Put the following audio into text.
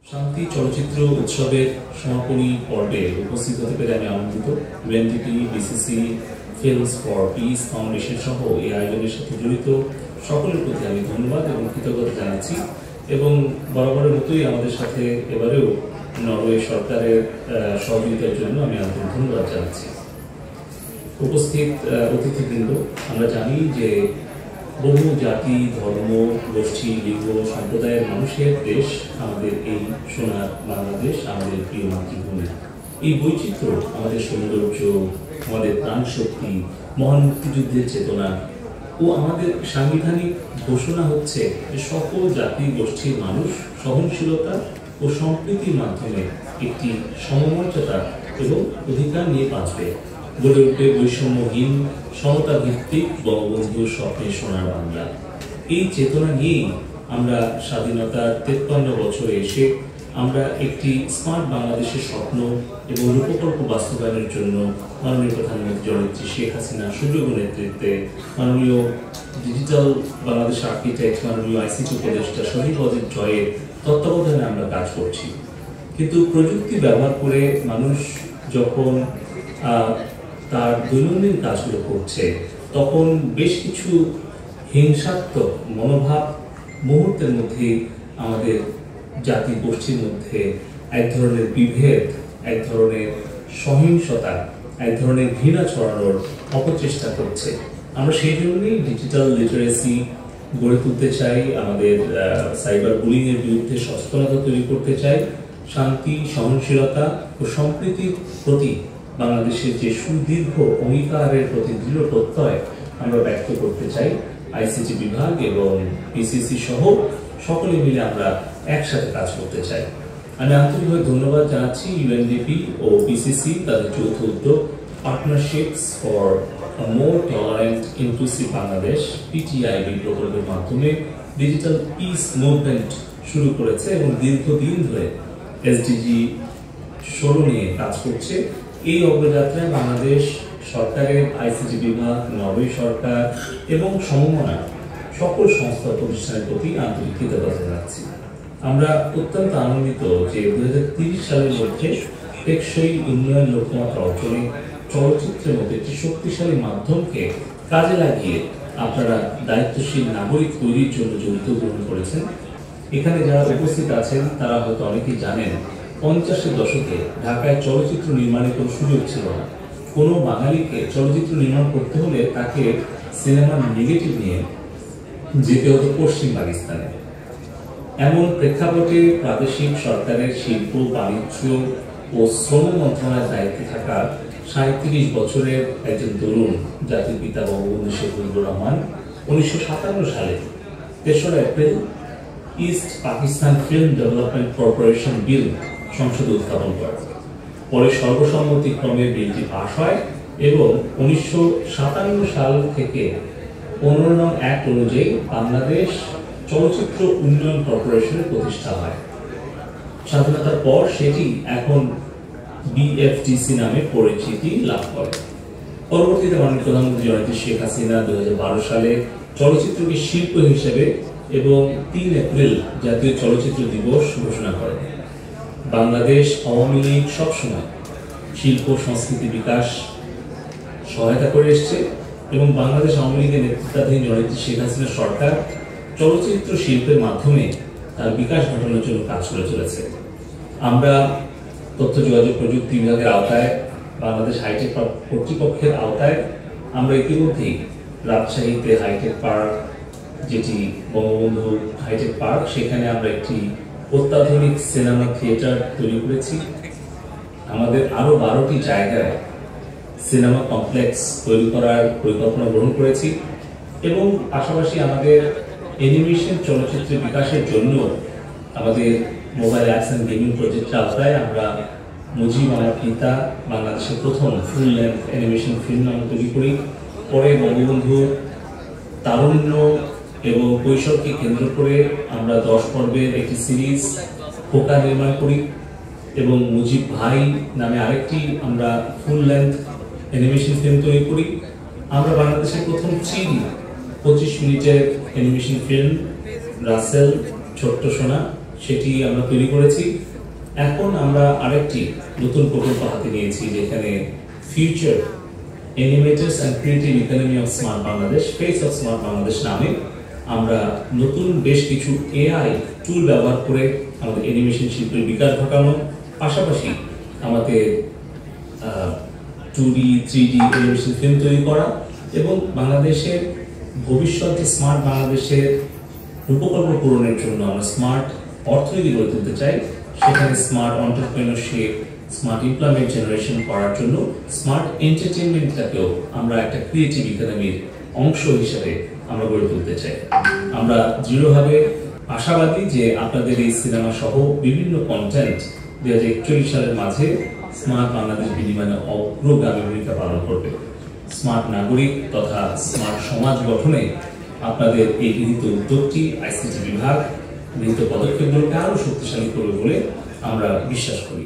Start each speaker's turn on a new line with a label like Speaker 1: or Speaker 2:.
Speaker 1: শান্তি চলচ্চিত্র উৎসবের সমাপনী পর্বে উপস্থিত হতে পেরে আমি আনন্দিত। UNDP, BCC, films for piece foundation সহ এই আয়োজনের সাথে জড়িত সকলের প্রতি আমি ধন্যবাদ এবং কৃতজ্ঞতা জানাচ্ছি। এবং বরাবরের মতোই আমাদের সাথে এবারেও নরওয়ে সরকারের সহযোগিতার জন্য আমি আন্তরিক ধন্যবাদ জানাচ্ছি। উপস্থিত অতিথিবৃন্দ, আমরা জানি যে বহু জাতি, ধর্ম, গোষ্ঠী, লিঙ্গ, সম্প্রদায়ের মানুষের দেশ আমাদের এই সোনার বাংলাদেশ, আমাদের প্রিয় মাতৃভূমি। এই বৈচিত্র্য আমাদের সৌন্দর্য, আমাদের প্রাণ শক্তি, মহান মুক্তিযুদ্ধের চেতনা ও আমাদের সাংবিধানিক ঘোষণা হচ্ছে যে সকল জাতি গোষ্ঠীর মানুষ সহনশীলতা ও সম্প্রীতির মাধ্যমে একটি সমমর্যাদা এবং অধিকার নিয়ে বাঁচবে। গড়ে উঠবে বৈষম্যহীন, সমতা ভিত্তিক বঙ্গবন্ধুর স্বপ্নের সোনার বাংলা। এই চেতনা নিয়েই আমরা স্বাধীনতার 53 বছরে এসে আমরা একটি স্মার্ট বাংলাদেশের স্বপ্ন এবং রূপকল্প বাস্তবায়নের জন্য মাননীয় প্রধানমন্ত্রী জননেত্রী শেখ হাসিনার সুযোগ্য নেতৃত্বে, মাননীয় ডিজিটাল বাংলাদেশ আর্কিটেক্ট, মাননীয় আইসিটি উপদেষ্টা শহীদ অজিত জয়ের তত্ত্বাবধানে আমরা কাজ করছি। কিন্তু প্রযুক্তি ব্যবহার করে মানুষ যখন তার দৈনন্দিন কাজগুলো করছে, তখন বেশ কিছু হিংসাত্মক মনোভাব মুহূর্তের মধ্যে আমাদের জাতি গোষ্ঠীর মধ্যে এক ধরনের বিভেদ, এক ধরনের সহিংসতা, এক ধরনের ঘৃণা ছড়ানোর অপচেষ্টা করছে। আমরা সেই জন্যই ডিজিটাল লিটারেসি গড়ে তুলতে চাই, আমাদের সাইবার বুলিং এর বিরুদ্ধে সচেতনতা তৈরি করতে চাই, শান্তি, সহনশীলতা ও সম্প্রীতির প্রতি বাংলাদেশের যে সুদীর্ঘ অঙ্গীকারের প্রতি দৃঢ় প্রত্যয় আমরা ব্যক্ত করতে চাই। আইসিটি বিভাগ এবং পিসিসি সহ সকলে মিলে আমরা একসাথে কাজ করতে চাই। আমি আন্তরিকভাবে ধন্যবাদ জানাচ্ছি ইউএনডিপি ও পিসিসি তাদের যৌথ উদ্যোগ partnerships for more tolerant inclusive Bangladesh PTIB প্রকল্পের মাধ্যমে ডিজিটাল পিস মুভমেন্ট শুরু করেছে এবং দীর্ঘদিন ধরে এসডিজি 16 নিয়ে কাজ করছে। এই অগ্রযাত্রায় বাংলাদেশ সরকারের আইসিটি বিভাগ, নরওয়ে সরকার এবং সমমনা সকল সংস্থা প্রতিষ্ঠানের প্রতি আন্তরিক কৃতজ্ঞতা জানাচ্ছি। আমরা অত্যন্ত আনন্দিত যে 2030 সালের মধ্যে টেকসই উন্নয়ন লক্ষ্যমাত্রা অর্জনে চলচ্চিত্রের মধ্যে একটি শক্তিশালী মাধ্যমকে কাজে লাগিয়ে আপনারা দায়িত্বশীল নাগরিক তৈরির জন্য জড়িত গ্রহণ করেছেন। এখানে যারা উপস্থিত আছেন তারা হয়তো অনেকেই জানেন 50-এর দশকে ঢাকায় চলচ্চিত্র নির্মাণের কোনো সুযোগ ছিল না। কোনো বাঙালিকে চলচ্চিত্র নির্মাণ করতে হলে তাকে সিনেমার নেগেটিভ নিয়ে যেতে হতো পশ্চিম পাকিস্তানে। এমন প্রেক্ষাপটে প্রাদেশিক সরকারের শিল্প, বাণিজ্য ও শ্রম মন্ত্রণালয়ের দায়িত্বে থাকা 37 বছরের একজন তরুণ জাতির পিতা বঙ্গবন্ধু শেখ মুজিবুর রহমান 1957 সালে 3রা April east Pakistan film development corporation bill সংসদে উত্থাপন করে। পরে সর্বসম্মতিক্রমে বিলটি পাশ হয় এবং 1957 সাল থেকে 15 নং অ্যাক্ট অনুযায়ী বাংলাদেশ চলচ্চিত্র উন্নয়ন কর্পোরেশনের প্রতিষ্ঠা হয়। স্বাধীনতার পর সেটি এখন বিএফটিসি নামে পরিচিতি লাভ করে। পরবর্তীতে মাননীয় প্রধানমন্ত্রী জননেত্রী শেখ হাসিনা 2012 সালে চলচ্চিত্রকে শিল্প হিসেবে এবং 3 এপ্রিল জাতীয় চলচ্চিত্র দিবস ঘোষণা করেন। বাংলাদেশ আওয়ামী লীগ সবসময় শিল্প সংস্কৃতি বিকাশ সহায়তা করে এসছে এবং বাংলাদেশ আওয়ামী লীগের নেতৃত্বাধীন জননেত্রী শেখ হাসিনা সরকার চলচ্চিত্র শিল্পের মাধ্যমে তার বিকাশ ঘটানোর জন্য কাজ করে চলেছে। আমরা তথ্য যোগাযোগ প্রযুক্তি বিভাগের আওতায়, বাংলাদেশ হাইটেক পার্ক কর্তৃপক্ষের আওতায় আমরা ইতিমধ্যেই রাজশাহীতে হাইটেক পার্ক, যেটি বঙ্গবন্ধু হাইটেক পার্ক, সেখানে আমরা একটি অত্যাধুনিক সিনেমা থিয়েটার তৈরি করেছি। আমাদের আরো 12টি জায়গায় সিনেমা কমপ্লেক্স তৈরি করার পরিকল্পনা গ্রহণ করেছি এবং পাশাপাশি আমাদের অ্যানিমেশন চলচ্চিত্রের বিকাশের জন্য আমাদের মোবাইল অ্যাপস অ্যান্ড গেমিং প্রজেক্টের আওতায় আমরা মুজিব আমার পিতা বাংলাদেশের প্রথম ফুল লেন্থ অ্যানিমেশন ফিল্ম আমরা তৈরি করি। পরে বঙ্গবন্ধুর তারুণ্য এবং কৈশোরকে কেন্দ্র করে আমরা 10 পর্বের একটি সিরিজ খোকা নির্মাণ করি এবং মুজিব ভাই নামে আরেকটি আমরা ফুল লেন্থ অ্যানিমেশন ফিল্ম তৈরি করি। আমরা বাংলাদেশের প্রথম 3D 25 মিনিটের অ্যানিমেশন ফিল্ম রাসেল, ছোট্ট সোনা সেটি আমরা তৈরি করেছি। এখন আমরা আরেকটি নতুন প্রকল্প হাতে নিয়েছি, যেখানে future animators and creative economy of smart Bangladesh, face of smart Bangladesh নামে আমরা নতুন বেশ কিছু এআই টুল ব্যবহার করে আমাদের অ্যানিমেশন শিল্পের বিকাশ ঘটানো, পাশাপাশি আমাদের 2D 3D অ্যানিমেশন ফিল্ম তৈরি করা এবং বাংলাদেশের ভবিষ্যতে স্মার্ট বাংলাদেশের রূপকল্প পূরণের জন্য আমরা স্মার্ট অর্থনীতি গড়ে তুলতে চাই। সেখানে smart entrepreneurship, smart employment generation করার জন্য স্মার্ট এন্টারটেইনমেন্টটাকেও আমরা একটা ক্রিয়েটিভ ইকোনমির অংশ হিসেবে আমরা গড়ে তুলতে চাই। আমরা দৃঢ়ভাবে আশাবাদী যে আপনাদের এই সিনেমা সহ বিভিন্ন কন্টেন্ট 2041 সালের মাঝে স্মার্ট বাংলাদেশ বিনিময়ে অগ্রগামী ভূমিকা পালন করবে। স্মার্ট নাগরিক তথা স্মার্ট সমাজ গঠনে আপনাদের এই গৃহীত উদ্যোগটি আইসিটি বিভাগ গৃহীত পদক্ষেপগুলোকে আরো শক্তিশালী করবে বলে আমরা বিশ্বাস করি।